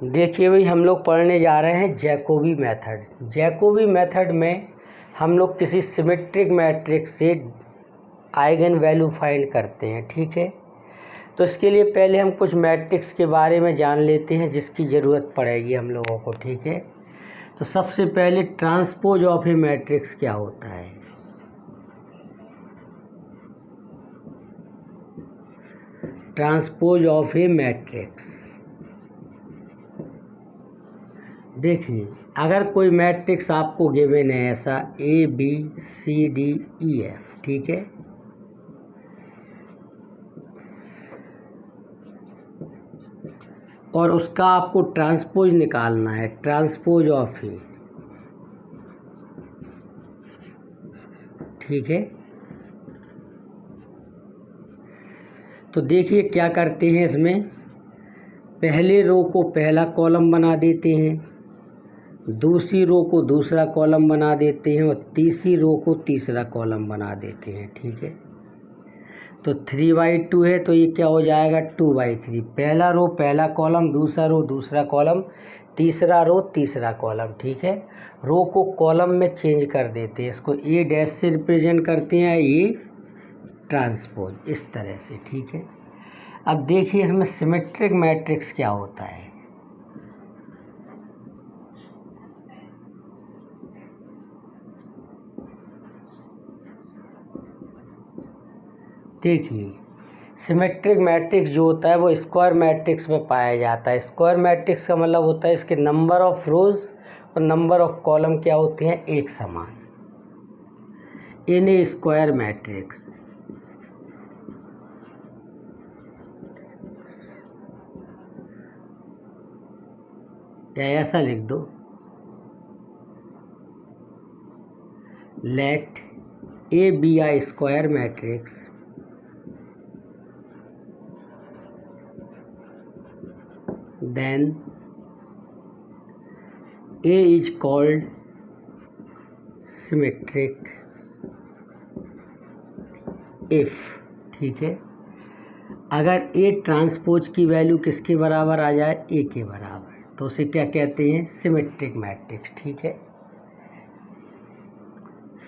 देखिए भाई, हम लोग पढ़ने जा रहे हैं जैकोबी मेथड। जैकोबी मेथड में हम लोग किसी सिमेट्रिक मैट्रिक्स से आइगन वैल्यू फाइंड करते हैं, ठीक है। तो इसके लिए पहले हम कुछ मैट्रिक्स के बारे में जान लेते हैं जिसकी ज़रूरत पड़ेगी हम लोगों को, ठीक है। तो सबसे पहले ट्रांसपोज ऑफ ए मैट्रिक्स क्या होता है। ट्रांसपोज ऑफ ए मैट्रिक्स, देखिए अगर कोई मैट्रिक्स आपको गिवन है ऐसा ABCDEF, ठीक है। और उसका आपको ट्रांसपोज निकालना है, ट्रांसपोज ऑफ ए, ठीक है। तो देखिए क्या करते हैं, इसमें पहले रो को पहला कॉलम बना देते हैं, दूसरी रो को दूसरा कॉलम बना देते हैं और तीसरी रो को तीसरा कॉलम बना देते हैं, ठीक है। तो 3/2 है तो ये क्या हो जाएगा 2/3। पहला रो पहला कॉलम, दूसरा रो दूसरा कॉलम, तीसरा रो तीसरा कॉलम, ठीक है। रो को कॉलम में चेंज कर देते हैं, इसको ए डैश से रिप्रेजेंट करते हैं, ये ट्रांसपोज इस तरह से, ठीक है। अब देखिए इसमें सिमेट्रिक मैट्रिक्स क्या होता है। देखिए सिमेट्रिक मैट्रिक्स जो होता है वो स्क्वायर मैट्रिक्स में पाया जाता है। स्क्वायर मैट्रिक्स का मतलब होता है इसके नंबर ऑफ रोज और नंबर ऑफ कॉलम क्या होते हैं, एक समान। इन ए स्क्वायर मैट्रिक्स, या ऐसा लिख दो, let A be a square matrix then A is called symmetric if, ठीक है, अगर A ट्रांसपोज की वैल्यू किसके बराबर आ जाए, A के बराबर, तो उसे क्या कहते हैं, सिमेट्रिक मैट्रिक्स, ठीक है।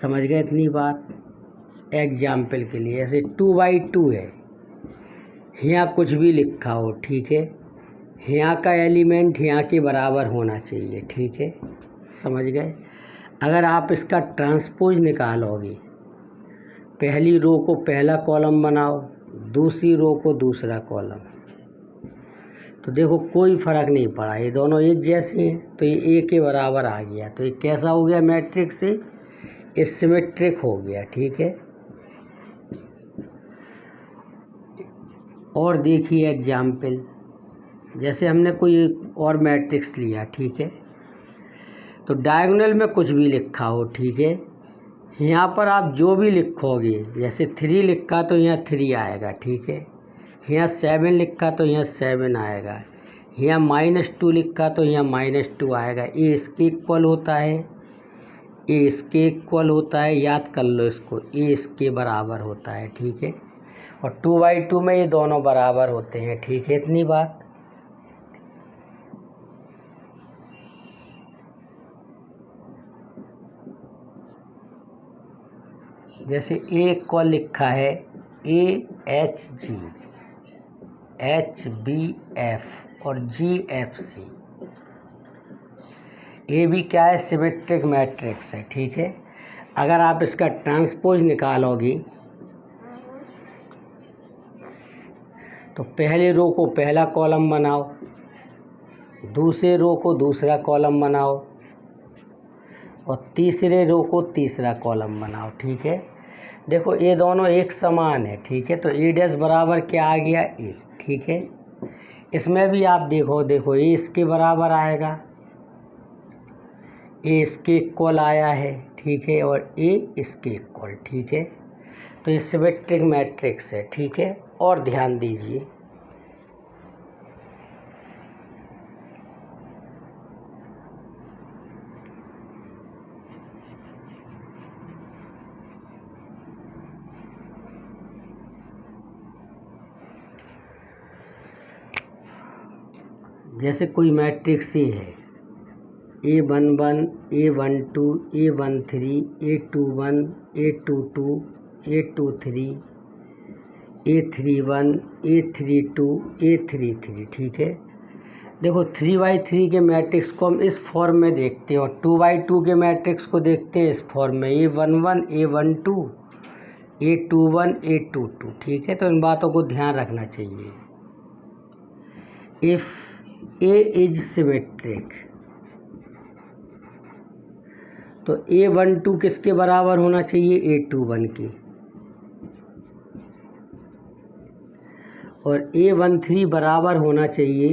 समझ गए इतनी बात। एग्जाम्पल के लिए ऐसे 2/2 है, यहाँ कुछ भी लिखा हो, ठीक है, यहाँ का एलिमेंट यहाँ के बराबर होना चाहिए, ठीक है। समझ गए। अगर आप इसका ट्रांसपोज निकालोगे, पहली रो को पहला कॉलम बनाओ, दूसरी रो को दूसरा कॉलम, तो देखो कोई फ़र्क नहीं पड़ा, ये दोनों एक जैसे हैं, तो ये ए के बराबर आ गया। तो ये कैसा हो गया मैट्रिक्स से, ये सिमेट्रिक हो गया, ठीक है। और देखिए एग्जाम्पल, जैसे हमने कोई और मैट्रिक्स लिया, ठीक है, तो डायगोनल में कुछ भी लिखा हो, ठीक है, यहाँ पर आप जो भी लिखोगे, जैसे 3 लिखा तो यहाँ 3 आएगा, ठीक है। यहाँ 7 लिखा तो यहाँ 7 आएगा, यहाँ -2 लिखा तो यहाँ -2 आएगा। ये इसके इक्वल होता है, ये इसके इक्वल होता है, याद कर लो इसको, ये इसके बराबर होता है, ठीक है। और 2/2 में ये दोनों बराबर होते हैं, ठीक है। इतनी बात। जैसे ए इक्वल लिखा है AHG, HBF और GFC। ए भी क्या है, सिमेट्रिक मैट्रिक्स है, ठीक है। अगर आप इसका ट्रांसपोज निकालोगे तो पहले रो को पहला कॉलम बनाओ, दूसरे रो को दूसरा कॉलम बनाओ और तीसरे रो को तीसरा कॉलम बनाओ, ठीक है। देखो ये दोनों एक समान है, ठीक है। तो ए डैश बराबर क्या आ गया, ए, ठीक है। इसमें भी आप देखो ये इसके बराबर आएगा, ए इसके इक्वल आया है, ठीक है, और ए इसके इक्वल, ठीक है। तो ये सिमेट्रिक मैट्रिक्स है, ठीक है। और ध्यान दीजिए, जैसे कोई मैट्रिक्स ए है, A11, A12, A13, A21, A22, A23, A31, A32, A33, ठीक है। देखो 3x3 के मैट्रिक्स को हम इस फॉर्म में देखते हैं और 2x2 के मैट्रिक्स को देखते हैं इस फॉर्म में, A11, A12, A21, A22, ठीक है। तो इन बातों को ध्यान रखना चाहिए। इफ़ A इज सिमेट्रिक, तो A12 किसके बराबर होना चाहिए? A21 के, और A13 बराबर होना चाहिए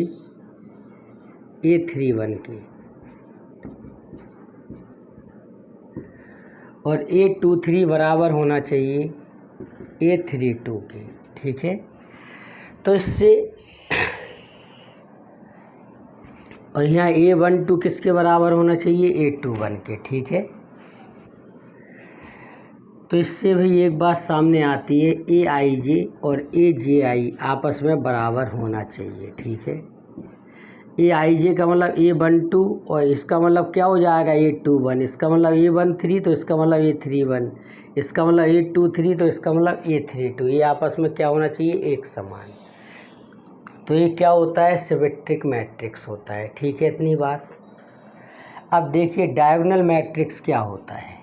A31 के, और A23 बराबर होना चाहिए A32 के, ठीक है। तो इससे और यहाँ A12 किसके बराबर होना चाहिए? A21 के, ठीक है। तो इससे भी एक बात सामने आती है, AIJ और AJI आपस में बराबर होना चाहिए, ठीक है। AIJ का मतलब A12 और इसका मतलब क्या हो जाएगा? A21, इसका मतलब A13 तो इसका मतलब A31, इसका मतलब A23 तो इसका मतलब A32, ये आपस में क्या होना चाहिए? एक समान। तो ये क्या होता है? सिमेट्रिक मैट्रिक्स होता है, ठीक है। इतनी बात। अब देखिए डायगोनल मैट्रिक्स क्या होता है।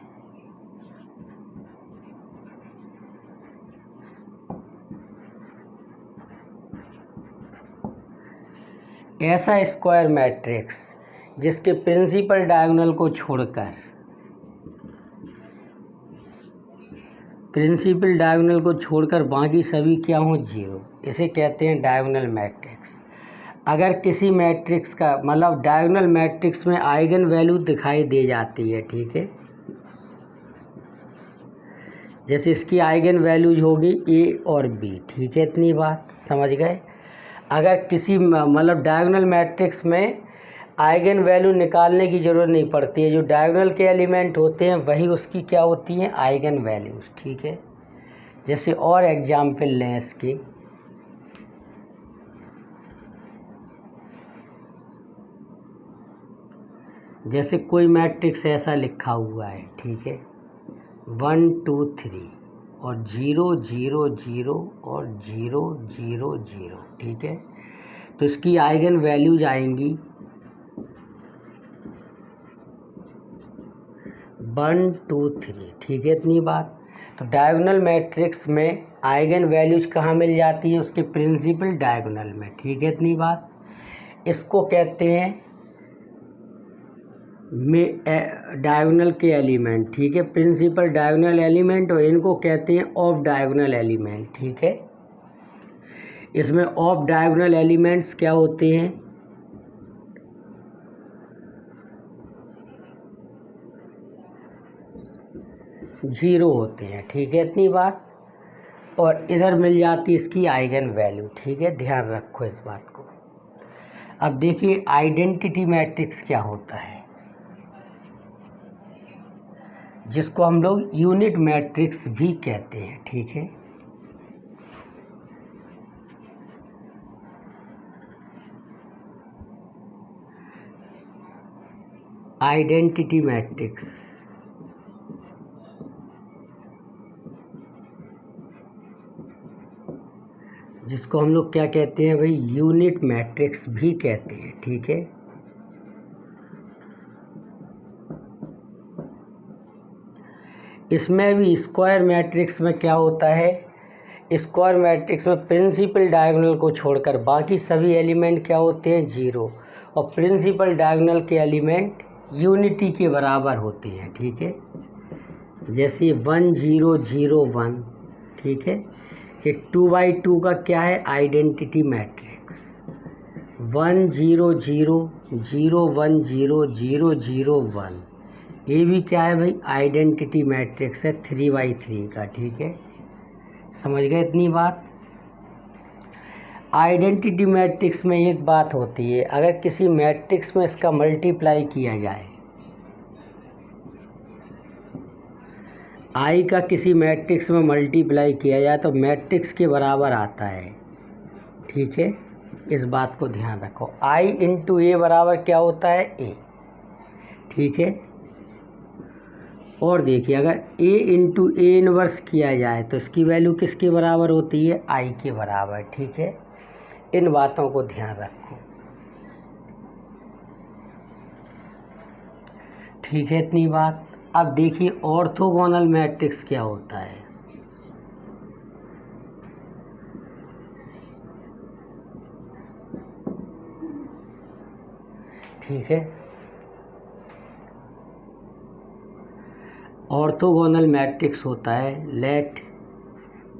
ऐसा स्क्वायर मैट्रिक्स जिसके प्रिंसिपल डायगोनल को छोड़कर बाकी सभी क्या हों? जीरो, इसे कहते हैं डायगोनल मैट्रिक्स। अगर किसी मैट्रिक्स का मतलब डायगोनल मैट्रिक्स में आइगन वैल्यू दिखाई दे जाती है, ठीक है। जैसे इसकी आइगन वैल्यूज होगी A और B, ठीक है। इतनी बात समझ गए। अगर किसी मतलब डायगोनल मैट्रिक्स में आइगन वैल्यू निकालने की ज़रूरत नहीं पड़ती है, जो डायगोनल के एलिमेंट होते हैं वही उसकी क्या होती हैं? आइगन वैल्यूज, ठीक है। जैसे और एग्जाम्पल लें इसके, जैसे कोई मैट्रिक्स ऐसा लिखा हुआ है, ठीक है, 1 2 3 और 0 0 0 और 0 0 0, ठीक है। तो इसकी आइगन वैल्यूज आएंगी 1 2 3, ठीक है। इतनी बात। तो डायगोनल मैट्रिक्स में आइगन वैल्यूज कहाँ मिल जाती है? उसके प्रिंसिपल डायगोनल में, ठीक है। इतनी बात। इसको कहते हैं डायगोनल के एलिमेंट, ठीक है, प्रिंसिपल डायगोनल एलिमेंट, और इनको कहते हैं ऑफ डायगोनल एलिमेंट, ठीक है। इसमें ऑफ डायगोनल एलिमेंट्स क्या होते हैं? जीरो होते हैं, ठीक है। इतनी बात। और इधर मिल जाती है इसकी आइगन वैल्यू, ठीक है। ध्यान रखो इस बात को। अब देखिए आइडेंटिटी मैट्रिक्स क्या होता है, जिसको हम लोग यूनिट मैट्रिक्स भी कहते हैं, ठीक है। आइडेंटिटी मैट्रिक्स, जिसको हम लोग क्या कहते हैं भाई? यूनिट मैट्रिक्स भी कहते हैं, ठीक है। इसमें भी स्क्वायर मैट्रिक्स में क्या होता है? स्क्वायर मैट्रिक्स में प्रिंसिपल डायगोनल को छोड़कर बाकी सभी एलिमेंट क्या होते हैं? जीरो, और प्रिंसिपल डायगोनल के एलिमेंट यूनिटी के बराबर होते हैं, ठीक है। जैसे 1 0 0 1, ठीक है। ये 2x2 का क्या है? Identity matrix. 1 0 0 0 1 0 0 0 1, ये भी क्या है भाई? आइडेंटिटी मैट्रिक्स है 3x3 का, ठीक है। समझ गए इतनी बात। आइडेंटिटी मैट्रिक्स में एक बात होती है, अगर किसी मैट्रिक्स में इसका मल्टीप्लाई किया जाए, आई का किसी मैट्रिक्स में मल्टीप्लाई किया जाए तो मैट्रिक्स के बराबर आता है, ठीक है। इस बात को ध्यान रखो। आई इंटू ए बराबर क्या होता है? ए, ठीक है। और देखिए अगर ए इंटू ए इनवर्स किया जाए तो इसकी वैल्यू किसके बराबर होती है? आई के बराबर, ठीक है। इन बातों को ध्यान रखो, ठीक है। इतनी बात। अब देखिए ऑर्थोगोनल मैट्रिक्स क्या होता है। ठीक है, ऑर्थोगोनल मैट्रिक्स होता है let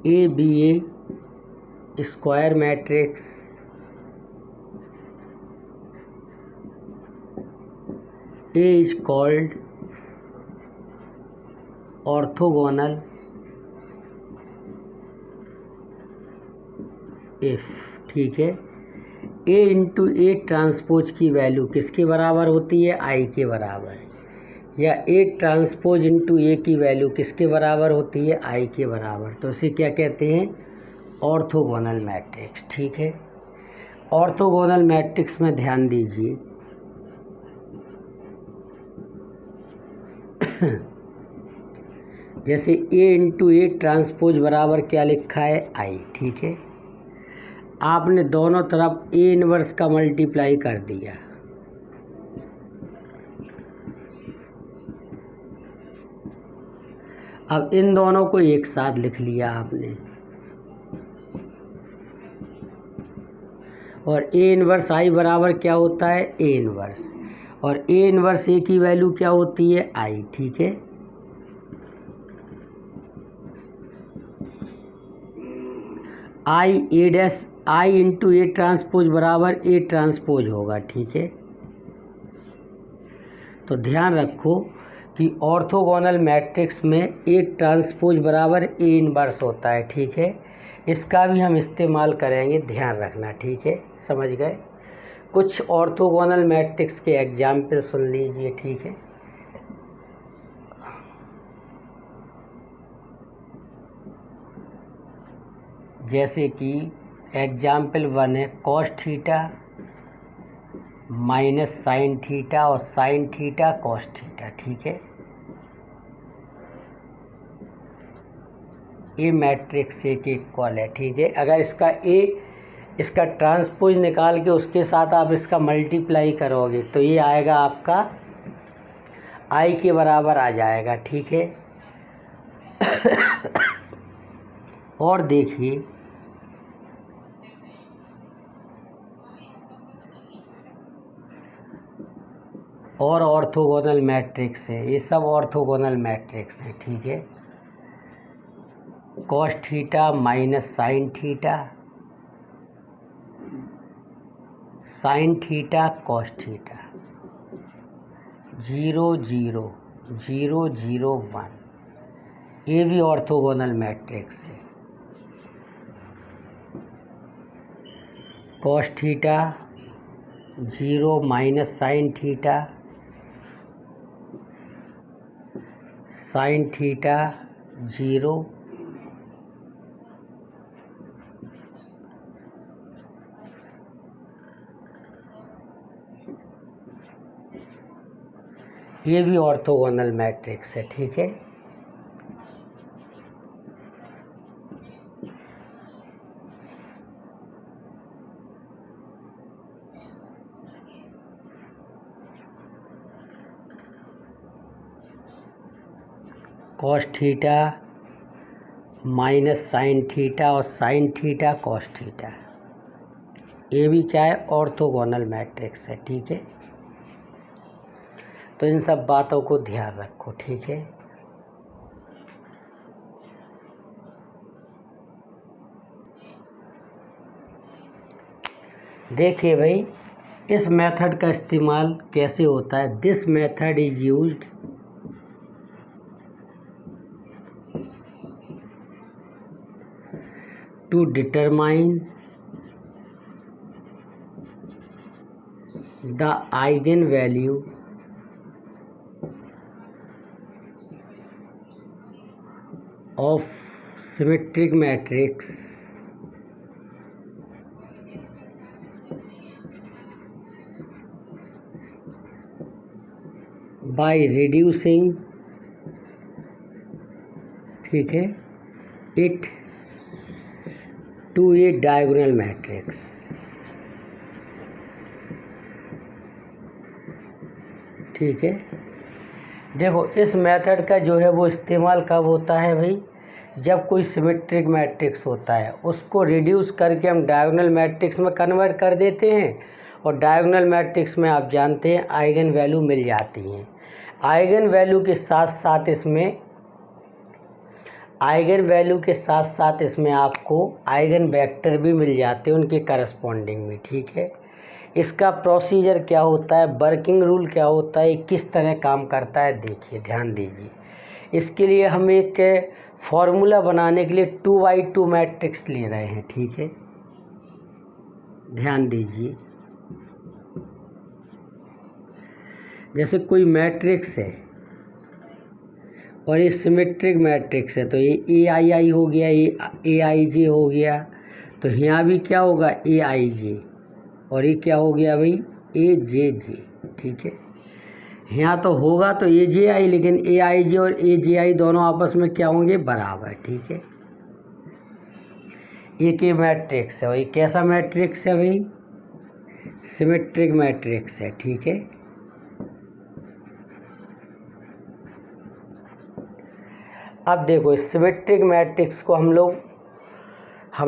A be a square matrix A is called orthogonal if, ठीक है। ए इंटू ए ट्रांसपोज की वैल्यू किसके बराबर होती है? आई के बराबर। या ए ट्रांसपोज इंटू ए की वैल्यू किसके बराबर होती है? आई के बराबर। तो इसे क्या कहते हैं? ऑर्थोगोनल मैट्रिक्स, ठीक है। ऑर्थोगोनल मैट्रिक्स में ध्यान दीजिए जैसे ए इंटू ए ट्रांसपोज बराबर क्या लिखा है? आई, ठीक है। आपने दोनों तरफ ए इनवर्स का मल्टीप्लाई कर दिया, अब इन दोनों को एक साथ लिख लिया आपने, और ए इनवर्स आई बराबर क्या होता है? ए इनवर्स, और ए इनवर्स ए की वैल्यू क्या होती है? आई, ठीक है। I A dash I into A transpose बराबर ए ट्रांसपोज होगा, ठीक है। तो ध्यान रखो कि ऑर्थोगोनल मैट्रिक्स में ए ट्रांसपोज बराबर ए इनवर्स होता है, ठीक है। इसका भी हम इस्तेमाल करेंगे, ध्यान रखना, ठीक है। समझ गए? कुछ ऑर्थोगोनल मैट्रिक्स के एग्जाम्पल सुन लीजिए, ठीक है। जैसे कि एग्जाम्पल 1 है cos theta minus sine theta और साइन थीटा कॉस थीटा, ठीक है। ए मैट्रिक्स ए के इक्वल है, ठीक है। अगर इसका ट्रांसपोज निकाल के उसके साथ आप इसका मल्टीप्लाई करोगे तो ये आएगा आपका आई के बराबर आ जाएगा, ठीक है। और देखिए और ऑर्थोगोनल मैट्रिक्स है, ये सब ऑर्थोगोनल मैट्रिक्स हैं, ठीक है। Cos theta minus sine theta, sine theta cos theta, 0 0 0 0 1, ये भी ऑर्थोगोनल मैट्रिक्स है। Cos theta 0 minus sine theta, sine theta 0, ये भी ऑर्थोगोनल मैट्रिक्स है, ठीक है। Cos theta minus sine theta और साइन थीटा कॉस थीटा, ये भी क्या है? ऑर्थोगोनल मैट्रिक्स है, ठीक है। तो इन सब बातों को ध्यान रखो, ठीक है। देखिए भाई इस मेथड का इस्तेमाल कैसे होता है। This method is used to determine the eigenvalue of symmetric matrix by reducing, ठीक है, it to a diagonal matrix. ठीक है, देखो इस मेथड का जो है वो इस्तेमाल कब होता है भाई, जब कोई सिमेट्रिक मैट्रिक्स होता है उसको रिड्यूस करके हम डायगोनल मैट्रिक्स में कन्वर्ट कर देते हैं, और डायगोनल मैट्रिक्स में आप जानते हैं आइगन वैल्यू मिल जाती हैं। आइगन वैल्यू के साथ साथ इसमें आपको आइगन वेक्टर भी मिल जाते हैं उनके करस्पॉन्डिंग में। ठीक है, इसका प्रोसीजर क्या होता है, वर्किंग रूल क्या होता है, किस तरह काम करता है, देखिए ध्यान दीजिए। इसके लिए हम एक फॉर्मूला बनाने के लिए 2x2 मैट्रिक्स ले रहे हैं। ठीक है, ध्यान दीजिए, जैसे कोई मैट्रिक्स है और ये सिमेट्रिक मैट्रिक्स है, तो ये AII हो गया, ये AIJ हो गया, तो यहाँ भी क्या होगा AIJ, और ये क्या हो गया भाई AJJ। ठीक है, यहाँ तो होगा तो AJI, लेकिन AIJ और AJI दोनों आपस में क्या होंगे, बराबर। ठीक है, एक ये मैट्रिक्स है, और ये कैसा मैट्रिक्स है भाई, सिमेट्रिक मैट्रिक्स है। ठीक है, अब देखो इस सिमेट्रिक मैट्रिक्स को हम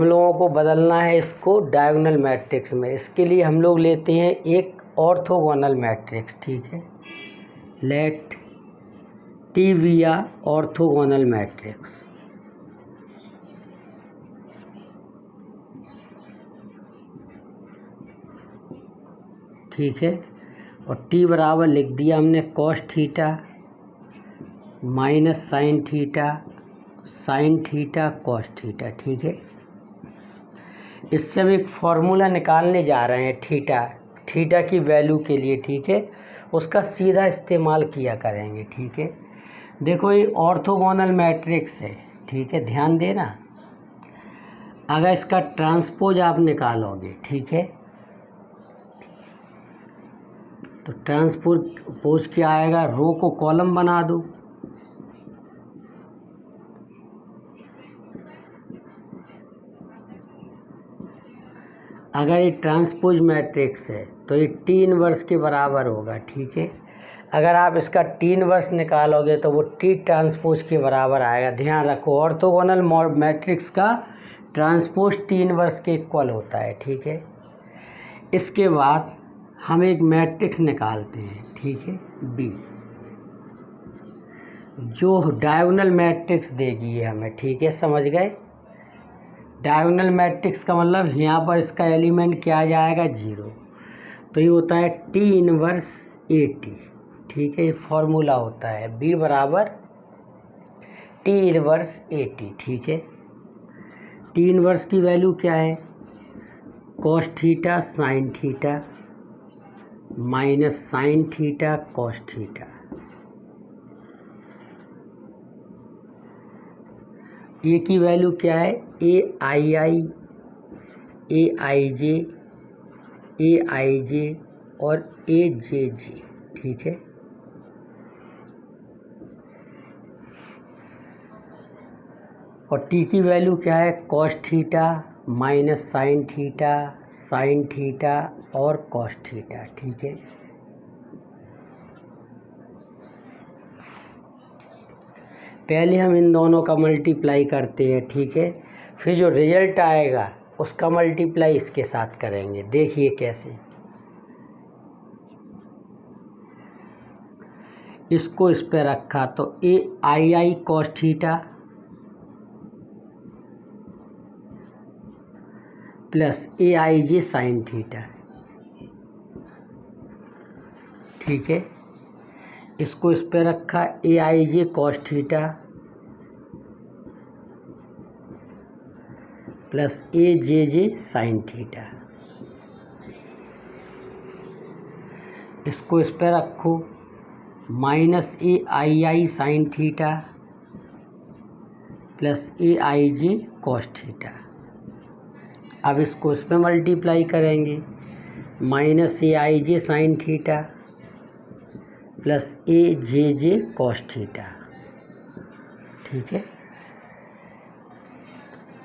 लोगों को बदलना है इसको डायगोनल मैट्रिक्स में। इसके लिए हम लोग लेते हैं एक ऑर्थोगोनल मैट्रिक्स। ठीक है, लेट T बी आ ऑर्थोगोनल मैट्रिक्स। ठीक है, और T बराबर लिख दिया हमने cos theta minus sine theta cos theta. ठीक है, इससे हम एक फॉर्मूला निकालने जा रहे हैं थीटा की वैल्यू के लिए। ठीक है, उसका सीधा इस्तेमाल किया करेंगे। ठीक है, देखो ये ऑर्थोगोनल मैट्रिक्स है। ठीक है, ध्यान देना, अगर इसका ट्रांसपोज आप निकालोगे, ठीक है, तो ट्रांसपोज क्या आएगा, रो को कॉलम बना दो, अगर ये ट्रांसपोज मैट्रिक्स है तो ये T इनवर्स के बराबर होगा। ठीक है, अगर आप इसका T इनवर्स निकालोगे तो वो T ट्रांसपोज के बराबर आएगा। ध्यान रखो, ऑर्थोगोनल मैट्रिक्स का ट्रांसपोज T इनवर्स के इक्वल होता है। ठीक है, इसके बाद हम एक मैट्रिक्स निकालते हैं। ठीक है, B, जो डायगोनल मैट्रिक्स देगी ये हमें। ठीक है, समझ गए, डायगोनल मैट्रिक्स का मतलब यहाँ पर इसका एलिमेंट क्या आ जाएगा, 0, तो ये होता है T इनवर्स AT। ठीक है, ये फॉर्मूला होता है B बराबर T इनवर्स AT। ठीक है, T इनवर्स की वैल्यू क्या है, cos theta sine theta minus sine theta cos theta. A की वैल्यू क्या है, AII, AIJ, AIJ और AJJ। ठीक है, और T की वैल्यू क्या है, cos theta minus sine theta और कॉस थीटा। ठीक है, पहले हम इन दोनों का मल्टीप्लाई करते हैं। ठीक है, फिर जो रिजल्ट आएगा उसका मल्टीप्लाई इसके साथ करेंगे। देखिए कैसे, इसको इस पे रखा तो AII cos theta plus AIJ sine theta. ठीक है, इसको इस पे रखा AIJ cos theta plus AJJ sine theta. इसको इस पे रखो minus AII sine theta plus AIJ cos theta. अब इसको इस पे मल्टीप्लाई करेंगे, minus AIJ sine theta plus A J J cos theta, ठीक है।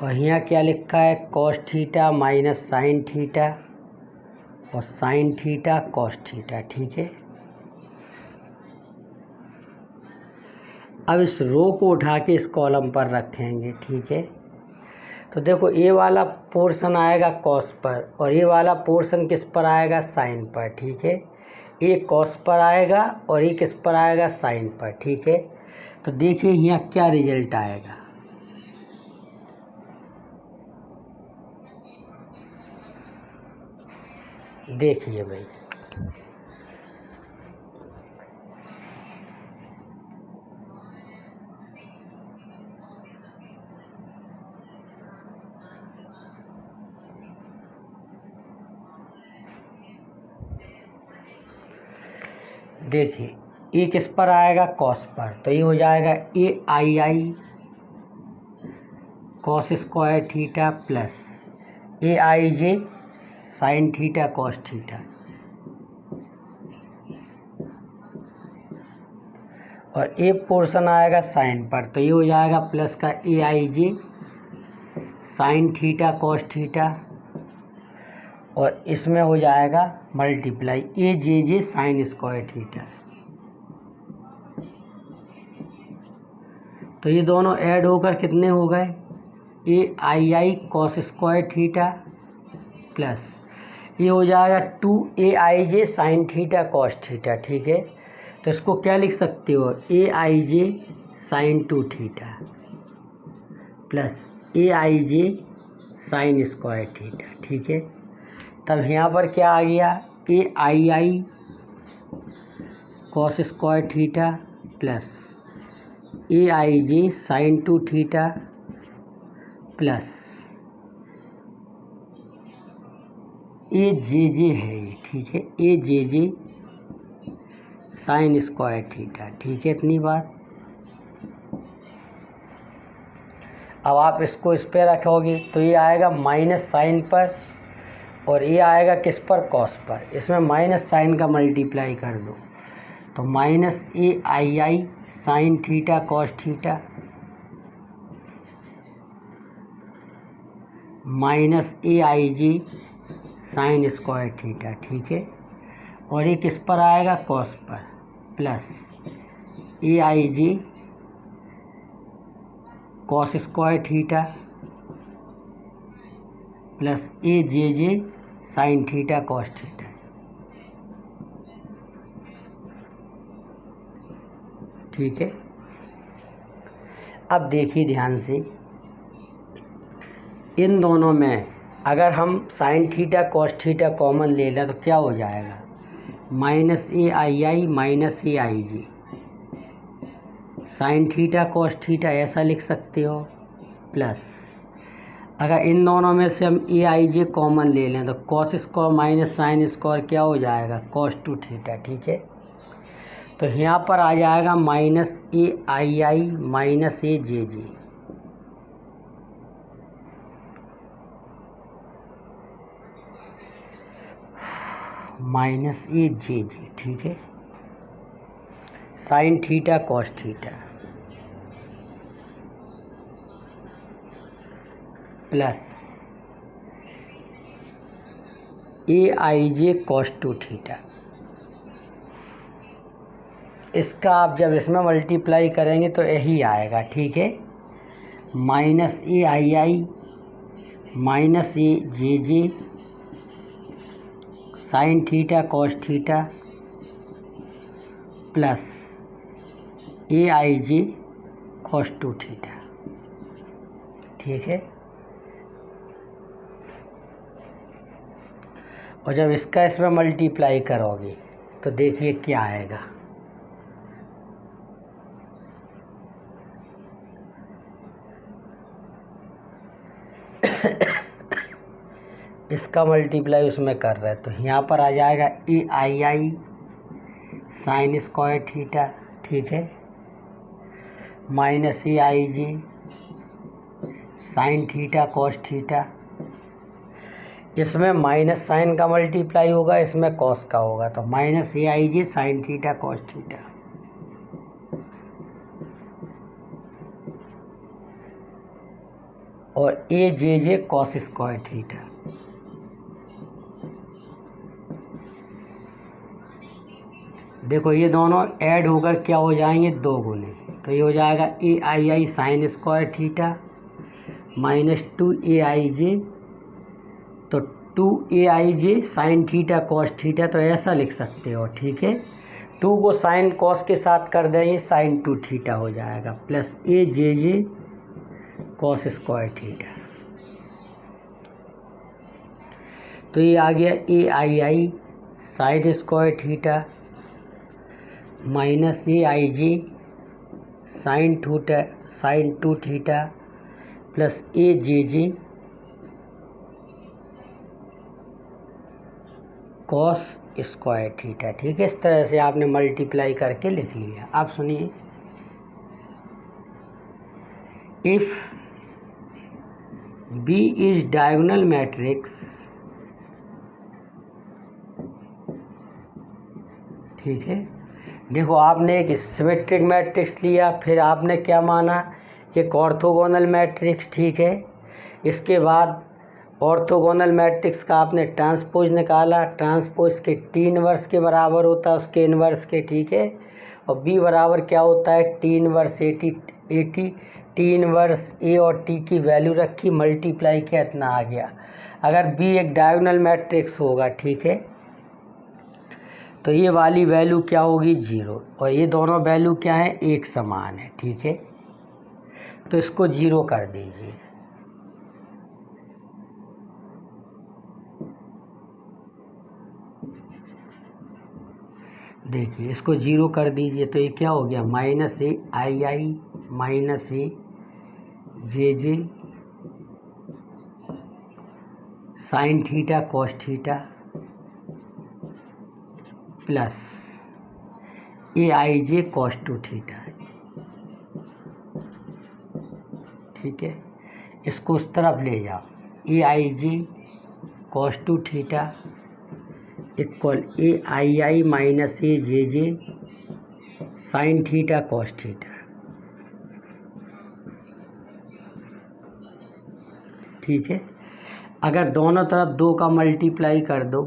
और यहाँ क्या लिखा है, cos theta minus sine theta और साइन थीटा कॉस थीटा, ठीक है। अब इस रो को उठा के इस कॉलम पर रखेंगे, ठीक है। तो देखो ये वाला पोर्शन आएगा कॉस पर और ये वाला पोर्शन किस पर आएगा, साइन पर, ठीक है। ये कॉस पर आएगा और ये किस पर आएगा, साइन पर, ठीक है। तो देखिए यहाँ क्या रिजल्ट आएगा, देखिए भाई, देखिए ये किस पर आएगा, कॉस पर, तो ये हो जाएगा ए I I cos square theta plus A I J sine theta cos theta, और ए पोर्शन आएगा साइन पर, तो ये हो जाएगा प्लस का ए I J sine theta cos theta, और इसमें हो जाएगा मल्टीप्लाई ए J J sign square theta. तो ये दोनों ऐड होकर कितने हो गए, ए I I cos square theta plus ये हो जाएगा 2 आई जे साइन थीटा कॉस थीटा, ठीक है। तो इसको क्या लिख सकते हो, ए I J sign 2 theta plus A I J sign square theta, ठीक है। तब यहाँ पर क्या आ गया, ए I I cos square theta plus A I J sign 2 theta plus A J जे है ये, ठीक है, ए J J sign square theta, ठीक है। इतनी बात। अब आप इसको इस पे रखोगे तो ये आएगा माइनस साइन पर और ये आएगा किस पर, कॉस पर। इसमें माइनस साइन का मल्टीप्लाई कर दो तो minus A I I sine theta cos theta minus A I G sine square theta, ठीक है। और ये किस पर आएगा, कॉस पर, plus A I G cos square theta plus A J J sine theta cos theta, ठीक है। अब देखिए ध्यान से, इन दोनों में अगर हम sign theta cos theta common ले लें तो क्या हो जाएगा, minus A I I minus A I G sign theta cos theta, ऐसा लिख सकते हो। प्लस अगर इन दोनों में से हम ए आई जे कॉमन ले लें तो cos square minus sine square क्या हो जाएगा, कॉस 2 थीटा, ठीक है। तो यहाँ पर आ जाएगा minus A I I minus A J J minus A J J, ठीक है, sine theta cos theta plus A I J cos 2 theta. इसका आप जब इसमें मल्टीप्लाई करेंगे तो यही आएगा, ठीक है, minus A I I minus A J J sine theta cos theta plus A I J cos 2 theta, ठीक है। और जब इसका इसमें मल्टीप्लाई करोगे तो देखिए क्या आएगा, इसका मल्टीप्लाई उसमें कर रहे हैं तो यहाँ पर आ जाएगा ए I I sign square theta, ठीक है, minus A I G sign theta cos theta. इसमें माइनस साइन का मल्टीप्लाई होगा, इसमें कॉस का होगा, तो minus A I J sine theta cos theta. और ए जे कॉस स्क्वायर थीटा। देखो ये दोनों ऐड होकर क्या हो जाएंगे, 2 गुने, तो ये हो जाएगा ए आई sign square theta minus 2 A I जे, तो 2 A I J sine theta cos theta, तो ऐसा लिख सकते हो, ठीक है। 2 को साइन कॉस के साथ कर देंगे, साइन 2 थीटा हो जाएगा, plus A J cos square theta. तो ये आ गया ए आई sign square theta minus A I J sign 2 theta plus A J cos square theta, ठीक है। इस तरह से आपने मल्टीप्लाई करके लिख लिया। आप सुनिए, if B is diagonal matrix, ठीक है। देखो आपने एक सिमेट्रिक मैट्रिक्स लिया, फिर आपने क्या माना, एक ऑर्थोगोनल मैट्रिक्स, ठीक है। इसके बाद ऑर्थोगोनल मैट्रिक्स का आपने ट्रांसपोज निकाला, ट्रांसपोज के टी इनवर्स के बराबर होता है, उसके इनवर्स के, ठीक है। और बी बराबर क्या होता है, T inverse A T inverse A और टी की वैल्यू रखी, मल्टीप्लाई किया, इतना आ गया। अगर बी एक डायगोनल मैट्रिक्स होगा, ठीक है, तो ये वाली वैल्यू क्या होगी, 0, और ये दोनों वैल्यू क्या है, एक समान है, ठीक है। तो इसको 0 कर दीजिए। देखिए इसको 0 कर दीजिए, तो ये क्या हो गया, minus A I minus A J sine theta cos theta plus A I J cos 2 theta, ठीक है। इसको उस तरफ ले जाओ, A I J cos 2 theta equal A I minus A J sine theta cos theta, ठीक है। अगर दोनों तरफ 2 का मल्टीप्लाई कर दो,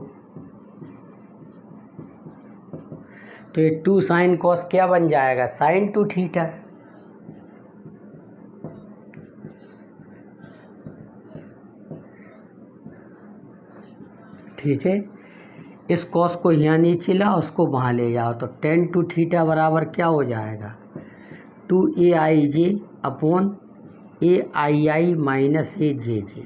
तो ये 2 साइन कॉस क्या बन जाएगा, साइन 2 थीटा, ठीक है। इस कॉस को यहाँ नीचे लाओ, उसको वहाँ ले जाओ, तो tan 2 थीटा बराबर क्या हो जाएगा, 2 A I J upon A I minus A जे।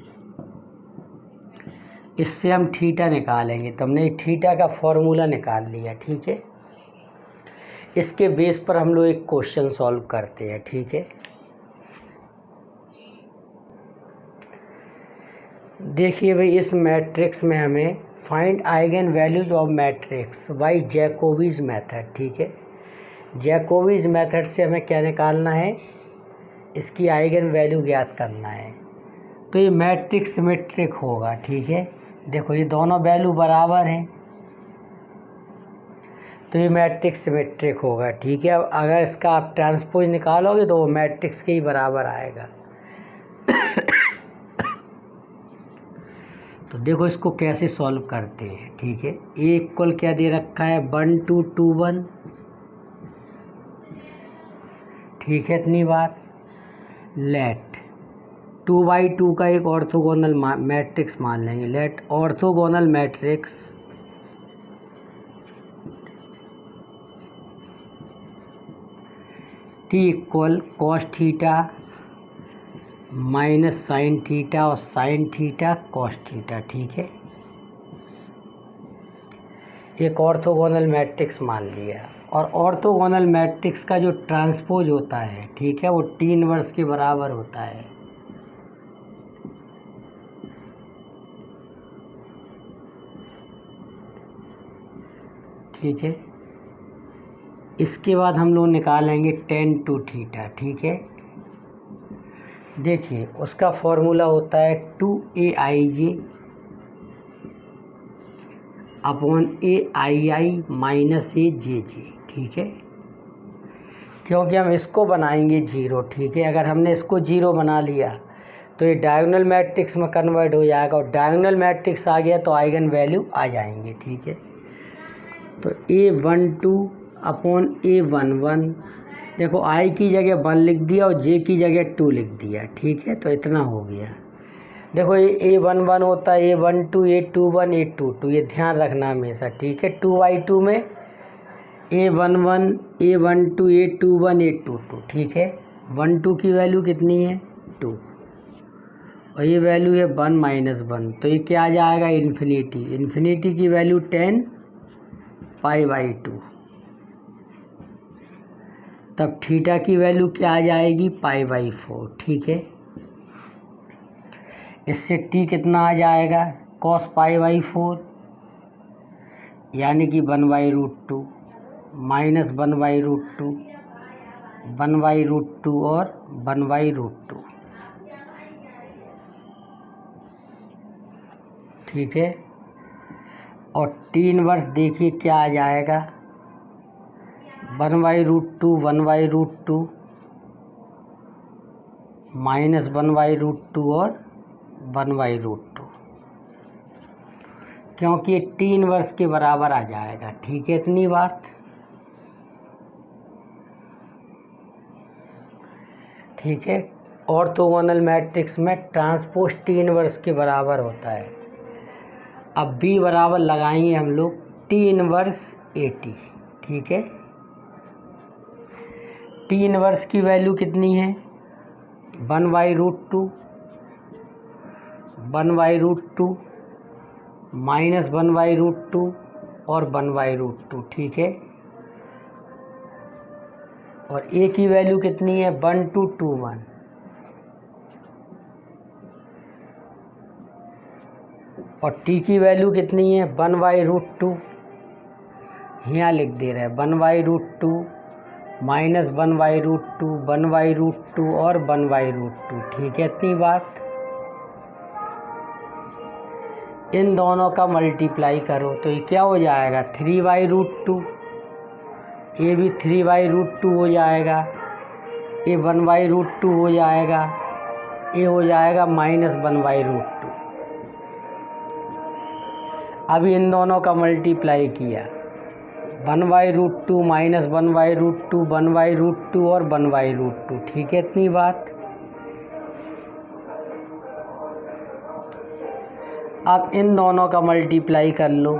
इससे हम थीटा निकालेंगे, तो हमने थीटा का फॉर्मूला निकाल लिया, ठीक है। इसके बेस पर हम लोग एक क्वेश्चन सॉल्व करते हैं, ठीक है। देखिए भाई, इस मैट्रिक्स में हमें find eigen values of matrix by Jacobi's method, ठीक है। जैकोबीज मेथड से हमें क्या निकालना है, इसकी आइगन वैल्यू ज्ञात करना है। तो ये मैट्रिक्स सिमेट्रिक होगा, ठीक है। देखो ये दोनों वैल्यू बराबर हैं, तो ये मैट्रिक्स सिमेट्रिक होगा, ठीक है। अब अगर इसका आप ट्रांसपोज निकालोगे तो वो मैट्रिक्स के ही बराबर आएगा। तो देखो इसको कैसे सॉल्व करते हैं, ठीक है। ए इक्वल क्या दे रखा है, 1 2 2 1, ठीक है। इतनी बार लेट 2/2 का एक ऑर्थोगोनल मैट्रिक्स मान लेंगे, let orthogonal matrix T equal cos theta minus sine theta और साइन थीटा कॉस थीटा, ठीक है। एक ऑर्थोगोनल मैट्रिक्स मान लिया, और ऑर्थोगोनल मैट्रिक्स का जो ट्रांसपोज होता है, ठीक है, वो टी इनवर्स के बराबर होता है, ठीक है। इसके बाद हम लोग निकालेंगे tan 2 थीटा, ठीक है। देखिए उसका फॉर्मूला होता है 2 A I J upon AI minus AJJ, ठीक है, क्योंकि हम इसको बनाएंगे जीरो, ठीक है। अगर हमने इसको जीरो बना लिया तो ये डायगोनल मैट्रिक्स में कन्वर्ट हो जाएगा, और डायगोनल मैट्रिक्स आ गया तो आइगन वैल्यू आ जाएंगे, ठीक है। तो A12 अपॉन A11, देखो I की जगह 1 लिख दिया और J की जगह 2 लिख दिया, ठीक है, तो इतना हो गया। देखो ये A11 होता है A12 A21 A22, ये ध्यान रखना हमेशा, ठीक है। 2/2 में A11 A12 A21 A22, ठीक है। 1 2 की वैल्यू कितनी है 2, और ये वैल्यू है 1 - 1, तो ये क्या आ जाएगा इन्फिनिटी। इन्फिनिटी की वैल्यू 10 π/2, तब थीटा की वैल्यू क्या आ जाएगी π/4, ठीक है। इससे t कितना आ जाएगा cos π/4, यानी कि 1/√2 माइनस 1/√2, 1/√2 और 1/√2, ठीक है। और t इनवर्स देखिए क्या आ जाएगा 1/√2 1/√2 माइनस 1/√2 और 1/√2, क्योंकि ये t इनवर्स के बराबर आ जाएगा, ठीक है। इतनी बात, ठीक है। ऑर्थोगोनल मैट्रिक्स में ट्रांसपोज t इनवर्स के बराबर होता है। अब b बराबर लगाएंगे हम लोग t इनवर्स AT, ठीक है। t इनवर्स की वैल्यू कितनी है 1/√2 1/√2 माइनस 1/√2 और 1/√2, ठीक है। और a की वैल्यू कितनी है 1 2 2 1, और t की वैल्यू कितनी है 1/√2, यहाँ लिख दे रहे हैं 1/√2 माइनस 1/√2 1/√2 और 1/√2, ठीक है। इतनी बात, इन दोनों का मल्टीप्लाई करो तो ये क्या हो जाएगा 3/√2, ये भी 3/√2 हो जाएगा, ये 1/√2 हो जाएगा, ये हो जाएगा माइनस 1/√2। अभी इन दोनों का मल्टीप्लाई किया 1/√2 माइनस 1/√2 1/√2 और 1/√2, ठीक है। इतनी बात, अब इन दोनों का मल्टीप्लाई कर लो,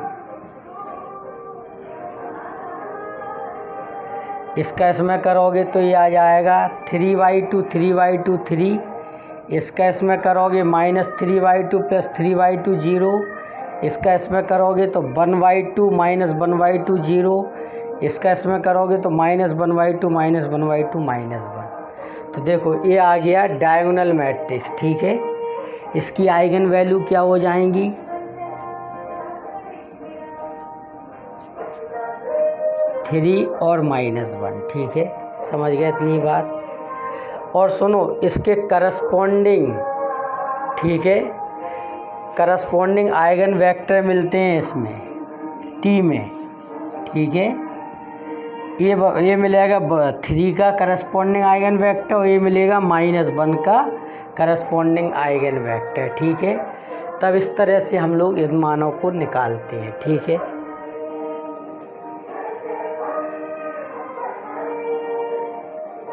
इसका इसमें करोगे तो ये आ जाएगा 3/2 3/2 3, इसका इसमें करोगे माइनस 3/2 प्लस 3/2 0, इसका इसमें करोगे तो 1/2 माइनस 1/2 0, इसका इसमें करोगे तो माइनस 1/2 माइनस 1/2 माइनस 1। तो देखो ये आ गया डायगोनल मैट्रिक्स, ठीक है। इसकी आइगन वैल्यू क्या हो जाएंगी 3 और -1, ठीक है। समझ गए इतनी बात। और सुनो इसके करस्पॉन्डिंग, ठीक है, करस्पॉन्डिंग आइगन वेक्टर मिलते हैं इसमें टी में, ठीक है। ये मिलेगा 3 का करस्पॉन्डिंग आइगन वेक्टर और ये मिलेगा -1 का करस्पॉन्डिंग आइगन वेक्टर, ठीक है। तब इस तरह से हम लोग इन मानों को निकालते हैं, ठीक है।